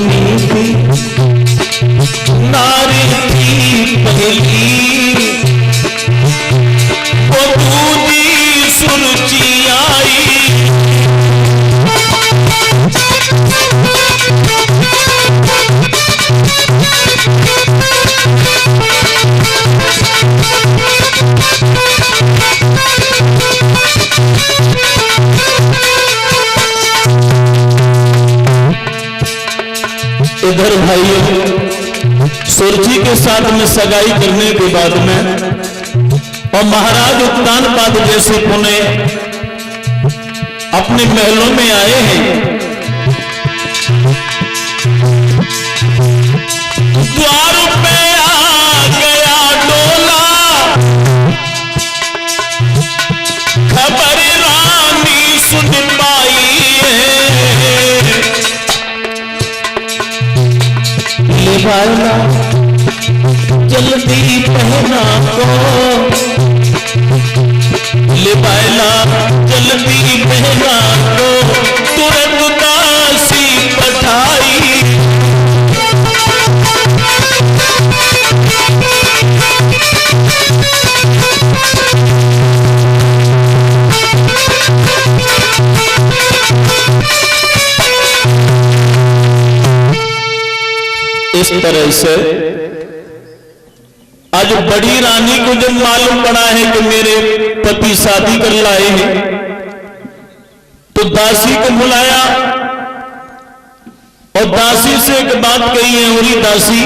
पत्नी थी, नारी थी पहली, वो दूजी सुरुचि आई। इधर भाइयों, सुरजी के साथ में सगाई करने के बाद में और महाराज उत्तानपाद जैसे पुणे अपने महलों में आए हैं। द्वार पे आ गया डोला, खबर रानी सुन पाई है। ले बाला जल्दी पहना को, ले बाला जल्दी पहना को, तुरंत दासी पठाई। इस तरह से आज बड़ी रानी को जब मालूम पड़ा है कि मेरे पति शादी कर लाए हैं, तो दासी को बुलाया और दासी से एक बात कही है, बोली दासी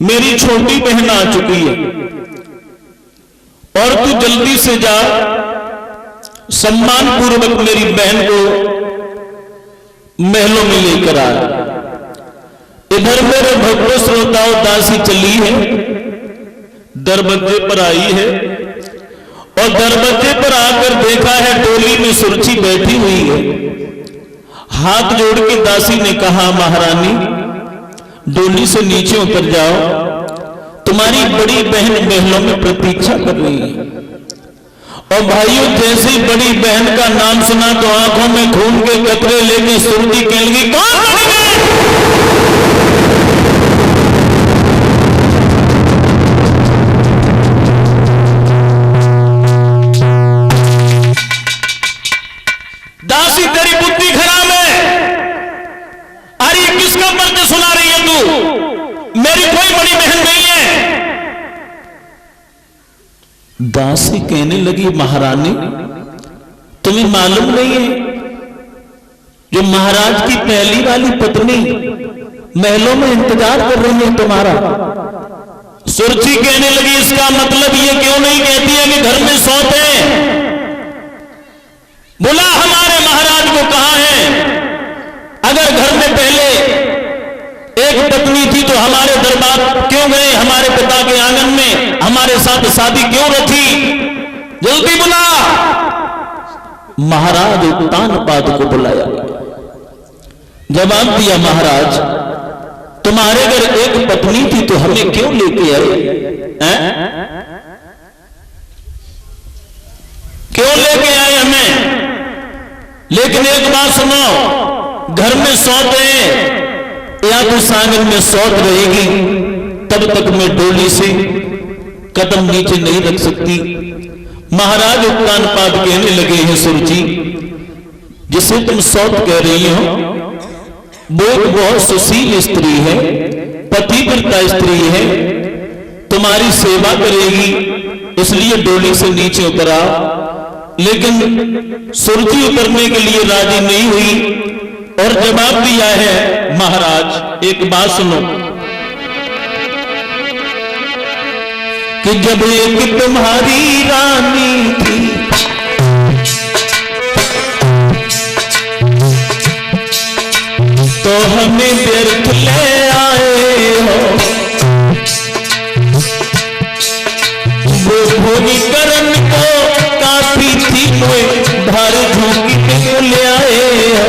मेरी छोटी बहन आ चुकी है और तू जल्दी से जा, सम्मान पूर्वक मेरी बहन को महलों में लेकर आ। इधर मेरे भक्तों श्रोताओं, दासी चली है, दरवाजे पर आई है और दरवाजे पर आकर देखा है डोली में सुरची बैठी हुई है। हाथ जोड़ के दासी ने कहा, महारानी डोली से नीचे उतर जाओ, तुम्हारी बड़ी बहन महलों में प्रतीक्षा कर रही है। और भाइयों, जैसे ही बड़ी बहन का नाम सुना तो आंखों में खून के कतरे लेके सुरती कहने लगी, कौन दासी तेरी बुद्धि खराब है? अरे किसका परिचय सुना रही है तू? मेरी कोई बड़ी बहन नहीं है। दासी कहने लगी, महारानी तुम्हें मालूम नहीं है, जो महाराज की पहली वाली पत्नी महलों में इंतजार कर रही है तुम्हारा। सुरची कहने लगी, इसका मतलब ये क्यों नहीं कहती है कि घर में सौत है? बोला, हमारे महाराज को कहा है, अगर घर में पहले एक पत्नी थी तो हमारे दरबार क्यों गए, हमारे पिता के आंगन में हमारे साथ शादी क्यों रखी? जल्दी बुला। महाराज उत्तानपाद को बुलाया, जवाब दिया, महाराज तुम्हारे घर एक पत्नी थी तो हमें क्यों लेके आए? क्यों लेके आए हमें? लेकिन एक बात सुनो, घर में सौत है या तो आंगन में सौत रहेगी, तब तक मैं डोली से कदम नीचे नहीं रख सकती। महाराज उत्तानपाद कहने लगे हैं, सुरजी जिसे तुम सौत कह रही हो वो बहुत सुशील स्त्री है, पतिव्रता स्त्री है, तुम्हारी सेवा करेगी, इसलिए डोली से नीचे उतरा। लेकिन सुरजी उतरने के लिए राजी नहीं हुई और जवाब दिया है, महाराज एक बात सुनो कि जब एक तुम्हारी रानी थी तो हमें व्यर्थ ले आए हो, वो भोगी करण को काफी थी धार झोंकी में ले आए हो।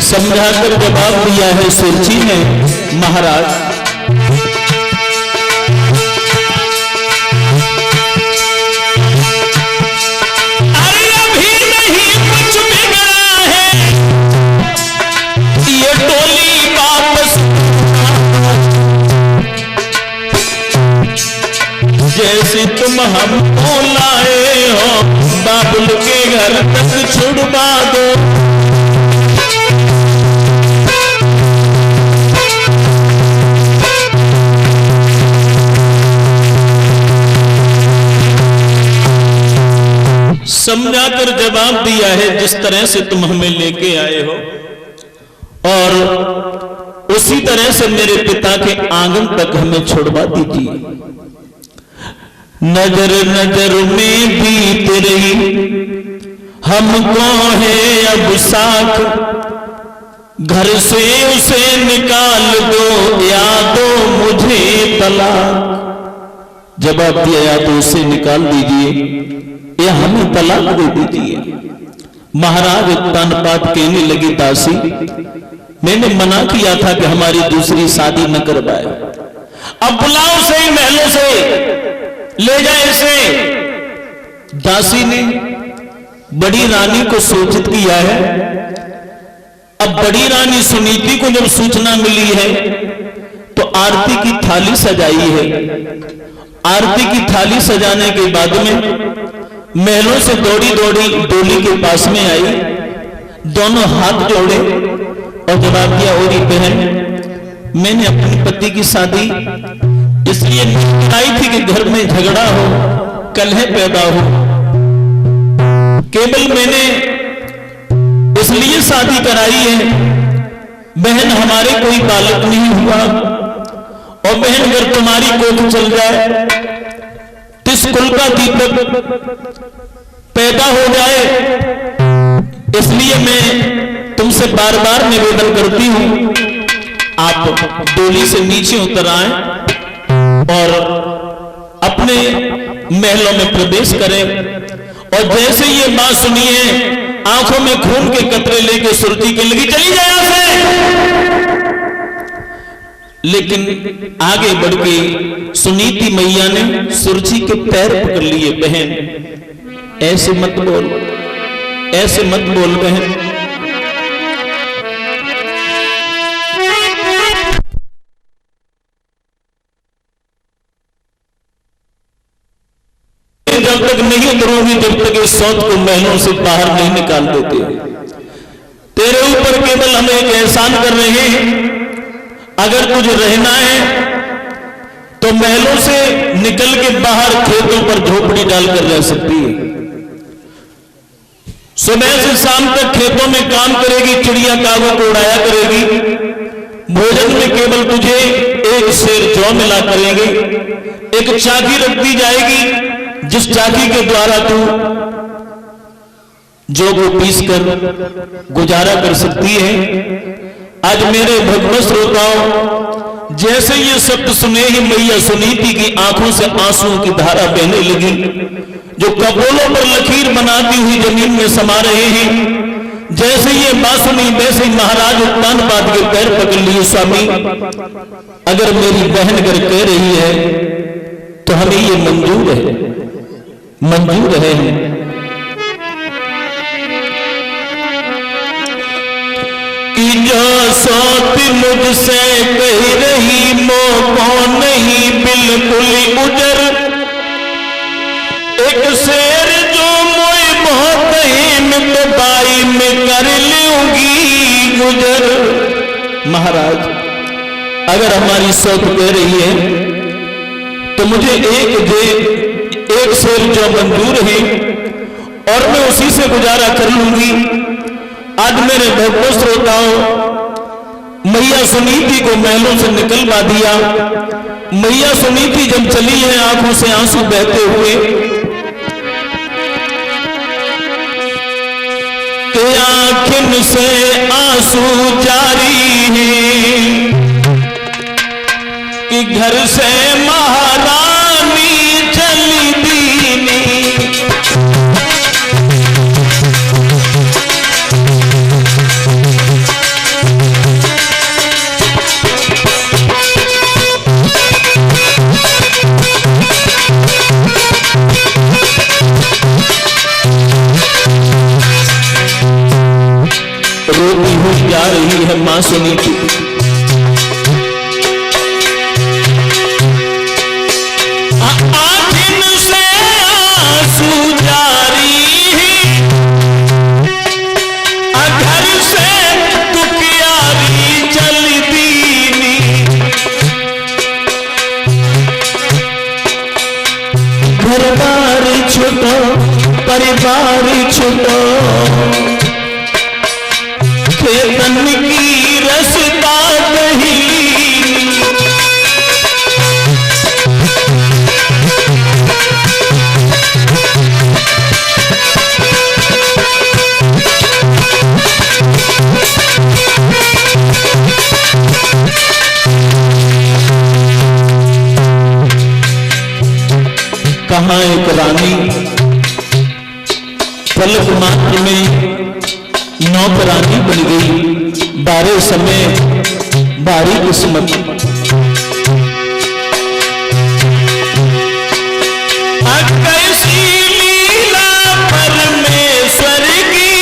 समझा समझाकर जवाब दिया है सुरजी ने, महाराज अरे अभी नहीं कुछ बिगड़ा है, ये टोली वापस जैसे तुम हमको लाए हो बाबुल के घर तक छुड़वा दो। समझाकर जवाब दिया है जिस तरह से तुम हमें लेके आए हो, और उसी तरह से मेरे पिता के आंगन तक हमें छुड़वा दीजिए। नजर नजर में बीत रही हमको है अब साथ, घर से उसे निकाल दो या दो मुझे तलाक। जवाब दिया या तो उसे निकाल दीजिए या हमें तलाक दे दीजिए। महाराज उत्तानपाद कहने लगी, दासी मैंने मना किया था कि हमारी दूसरी शादी न करवाए, अब बुलाओ सही महलों से ले जाए इसे। दासी ने बड़ी रानी को सूचित किया है। अब बड़ी रानी सुनीति को जब सूचना मिली है तो आरती की थाली सजाई है। आरती की थाली सजाने के बाद में महलों से दौड़ी दौड़ी डोली के पास में आई, दोनों हाथ जोड़े और जवाब दिया, ओरी बहन मैंने अपने पति की शादी इसलिए आई थी कि घर में झगड़ा हो, कलह पैदा हो, केवल मैंने इसलिए शादी कराई है। बहन हमारे कोई बालक नहीं हुआ, और बहन अगर तुम्हारी कोख चल जाए, तिस कुल का दीपक पैदा हो जाए, इसलिए मैं तुमसे बार बार निवेदन करती हूं आप डोली से नीचे उतर आए और अपने महलों में प्रवेश करें। और जैसे ये बात सुनी है, आंखों में खून के कतरे लेके सुरजी के लगी, चली जाए यहां से। लेकिन आगे बढ़ के सुनीति मैया ने सुरजी के पैर पकड़ लिए, बहन ऐसे मत बोल, ऐसे मत बोल बहन। जब तक नहीं उतरूंगी, जब तक इस सौत को महलों से बाहर नहीं निकाल देते। तेरे ऊपर केवल हम एक एहसान कर रहे हैं, अगर तुझे रहना है तो महलों से निकल के बाहर खेतों पर झोपड़ी डालकर रह सकती है। सुबह से शाम तक खेतों में काम करेगी, चिड़िया कागों को उड़ाया करेगी। भोजन में केवल तुझे एक सेर जौ मिला करेंगे। एक चाकी रख दी जाएगी जिस चाकी के द्वारा तू जौ को पीस कर गुजारा कर सकती है। आज मेरे भगवत श्रोताओं, जैसे ये शब्द सुने ही मैया सुनीति की आंखों से आंसुओं की धारा बहने लगी, जो कपोलों पर लकीर बनाती हुई जमीन में समा रहे हैं। जैसे ये बात सुनी वैसे ही महाराज उत्तानपाद के पैर पकड़ लिए, स्वामी अगर मेरी बहन अगर कह रही है तो हमें ये मंजूर है, मंजूर है। कि जो सौत मुझसे कह रही मोको नहीं बिल्कुल उजर, एक शेर जो मोई बहुत हिम तो बाई में कर लूंगी गुजर। महाराज अगर हमारी सौत कह रही है तो मुझे एक शेर जो मंजूर है और मैं उसी से गुजारा कर लूंगी। आज मेरे भगवत श्रोताओं, मैया सुनीति को महलों से निकलवा दिया। मैया सुनीति जब चली है आंखों से आंसू बहते हुए, कि आंखों से आंसू जारी है, कि घर से महारानी चली दीनी। है मां सुनीति। आखिन से आंसू जारी, घर से तुकियारी चल दीनी, घर बार छुटो परिवार छुटो, खेतन की रसता कही, कहाँ एक रानी पलक मात्र में नौकरानी बन गई, बारे समय बारी किस्मत। कैसी लीला परमेश्वर की,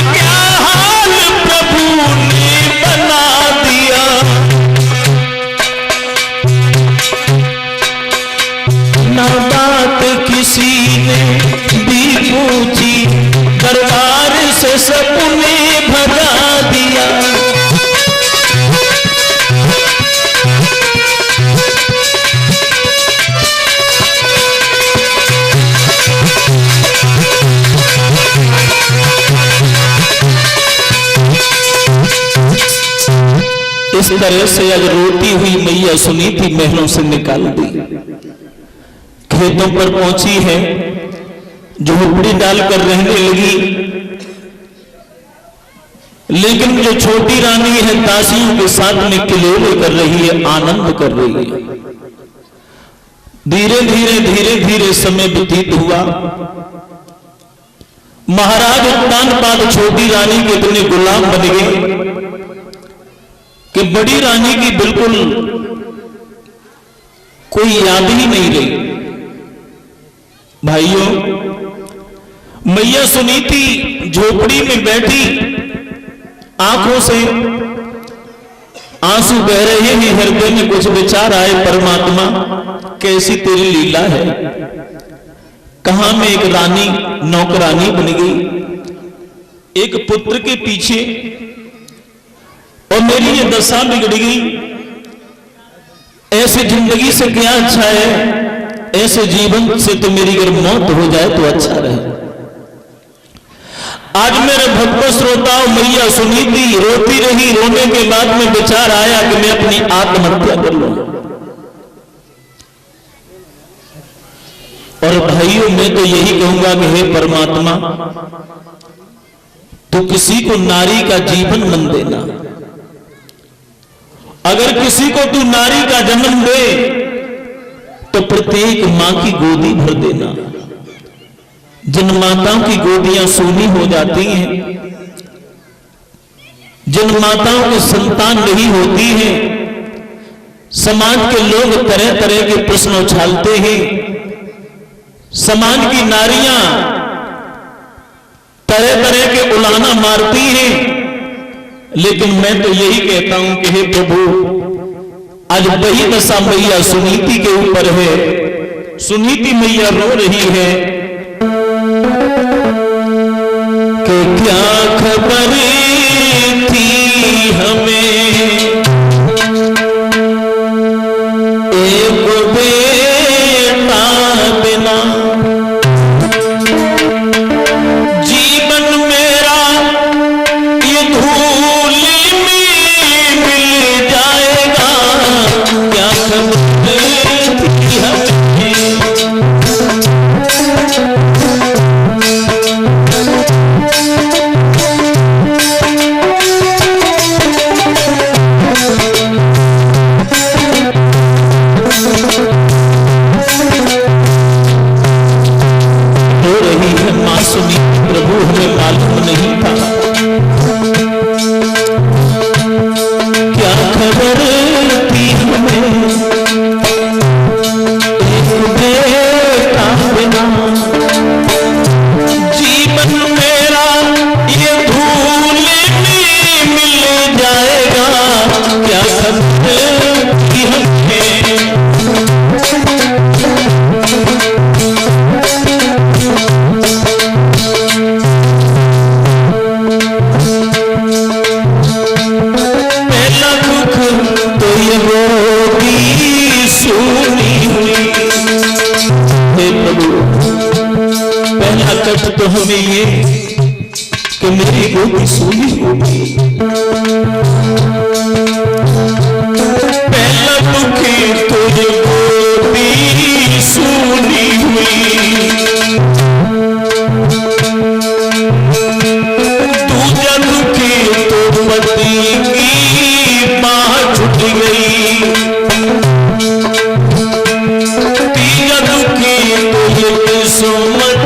क्या हाल प्रभु ने बना दिया, ना बात किसी ने भी पूछी, दरबार से सबने भगा दिया। इस तरह से आज रोती हुई मैया सुनीति महलों से निकाल दी, खेतों पर पहुंची है, झोपड़ी डालकर रहने लगी। लेकिन जो छोटी रानी है दासियों के साथ में किलेले कर रही है, आनंद कर रही है। धीरे धीरे धीरे धीरे समय व्यतीत हुआ। महाराज उत्तानपाद छोटी रानी के इतने गुलाम बन गए कि बड़ी रानी की बिल्कुल कोई याद ही नहीं रही। भाइयों, मैया सुनीति झोपड़ी में बैठी, आंखों से आंसू बह रहे हैं, हृदय में कुछ विचार आए, परमात्मा कैसी तेरी लीला है। कहां में एक रानी नौकरानी बन गई, एक पुत्र के पीछे, और मेरी ये दशा बिगड़ गई। ऐसी जिंदगी से क्या अच्छा है, ऐसे जीवन से तो मेरी अगर मौत हो जाए तो अच्छा रहे। आज मेरे भक्त श्रोताओं, मैया सुनीति रोती रही, रोने के बाद में विचार आया कि मैं अपनी आत्महत्या कर लूं। और भाइयों, मैं तो यही कहूंगा कि हे परमात्मा, तो किसी को नारी का जीवन मन देना। अगर किसी को तू नारी का जन्म दे तो प्रत्येक मां की गोदी भर देना। जिन माताओं की गोदियां सूनी हो जाती हैं, जिन माताओं की संतान नहीं होती है, समाज के लोग तरह तरह के प्रश्न उछालते हैं, समाज की नारियां तरह तरह के उलाना मारती हैं। लेकिन मैं तो यही कहता हूं कि हे प्रभु, आज वही दशा मैया सुनीति के ऊपर है। सुनीति मैया रो रही है कि क्या खबर थी हमें, एक बेटा बिना जीवन मेरा ये धूल में मिल जाएगा। क्या खबर थी हमें, कष्ट तो हमें ये कि मेरी गोदी सोनी होगी। पहला दुखी तुझ गोदी सोनी हुई, दूजा दुखी तो पति की बाह छूट गई, तीजा दुखी तो ये किस्मत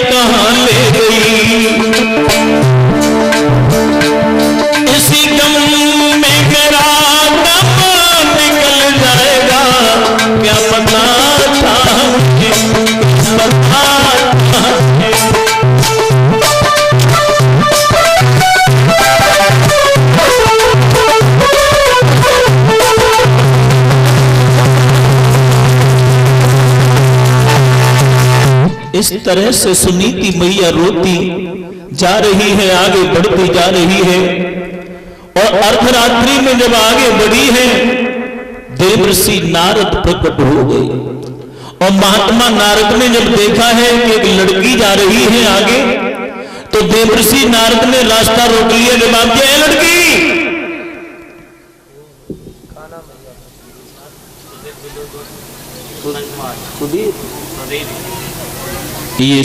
कहाँ ले गई। इसी गम में मेरा दम निकल जाएगा, क्या पता था मुझे, पता था। इस तरह से सुनीति मैया रोती जा रही है, आगे बढ़ती जा रही है। और अर्धरात्रि में जब आगे बढ़ी है, देवर्षि नारद प्रकट हो गए। और महात्मा नारद ने जब देखा है कि एक लड़की जा रही है आगे, तो देवर्षि नारद ने रास्ता रोक लिया। जवाब दिया, लड़की ये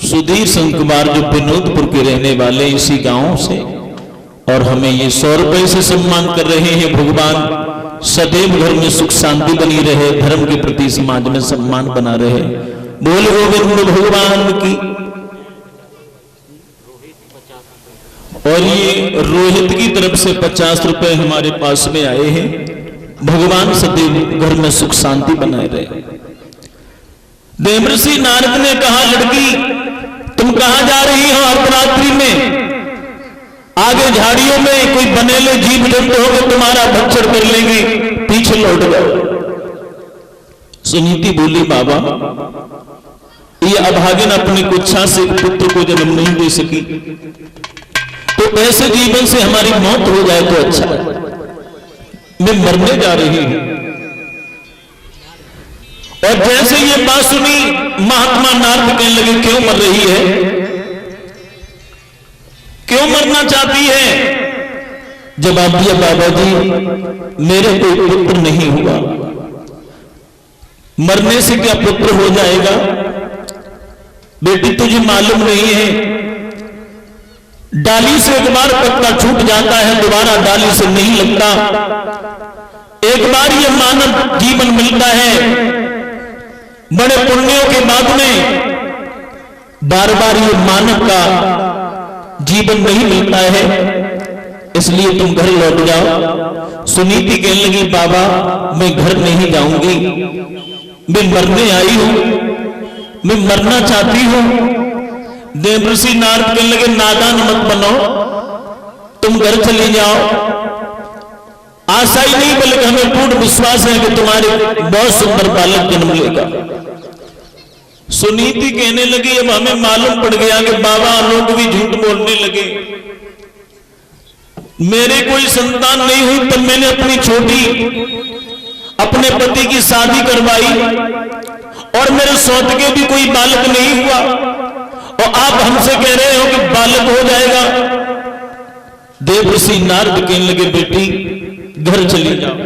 सुधीर संत कुमार जो विनोदपुर के रहने वाले इसी गांव से, और हमें ये 100 रुपए से सम्मान कर रहे हैं। भगवान सदैव घर में सुख शांति बनी रहे, धर्म के प्रति समाज में सम्मान बना रहे। बोल गोविंद भगवान की। और ये रोहित की तरफ से 50 रुपए हमारे पास में आए हैं। भगवान सदैव घर में सुख शांति बनाए रहे। देवर्षि नारद ने कहा, लड़की तुम कहां जा रही हो अर्धरात्रि में? आगे झाड़ियों में कोई बनेले जीव जंतु होंगे, तुम्हारा भक्षण कर लेंगे, पीछे लौट जाओ। सुनीति बोली, बाबा ये अभागिन अपनी कुच्छा से पुत्र को जन्म नहीं दे सकी, तो ऐसे जीवन से हमारी मौत हो जाए तो अच्छा है। मैं मरने जा रही हूं। और जैसे ये बात सुनी, महात्मा नारद कहने लगे, क्यों मर रही है, क्यों मरना चाहती है? जवाब दिया, बाबा जी मेरे कोई पुत्र नहीं हुआ, मरने से क्या पुत्र हो जाएगा? बेटी तुझे मालूम नहीं है, डाली से एक बार पत्ता छूट जाता है, दोबारा डाली से नहीं लगता। एक बार ये मानव जीवन मिलता है, बड़े पुण्यों के बाद में बार बार ये मानव का जीवन नहीं मिलता है, इसलिए तुम घर लौट जाओ। सुनीति कहने लगी, बाबा मैं घर नहीं जाऊंगी, मैं मरने आई हूं, मैं मरना चाहती हूं। देवर्षि नारद कहने लगे, नादान मत बनो, तुम घर चली जाओ। आशा ही नहीं बल्कि हमें पूर्ण विश्वास है कि तुम्हारे बहुत सुंदर बालक जन्म लेगा। सुनीति कहने लगी, अब हमें मालूम पड़ गया कि बाबा लोग भी झूठ बोलने लगे, मेरे कोई संतान नहीं हुई, तब मैंने अपनी छोटी अपने पति की शादी करवाई और मेरे सौतेले भी कोई बालक नहीं हुआ, और आप हमसे कह रहे हो कि बालक हो जाएगा। देवर्षि नारद कहने लगे, बेटी घर चली जाओ।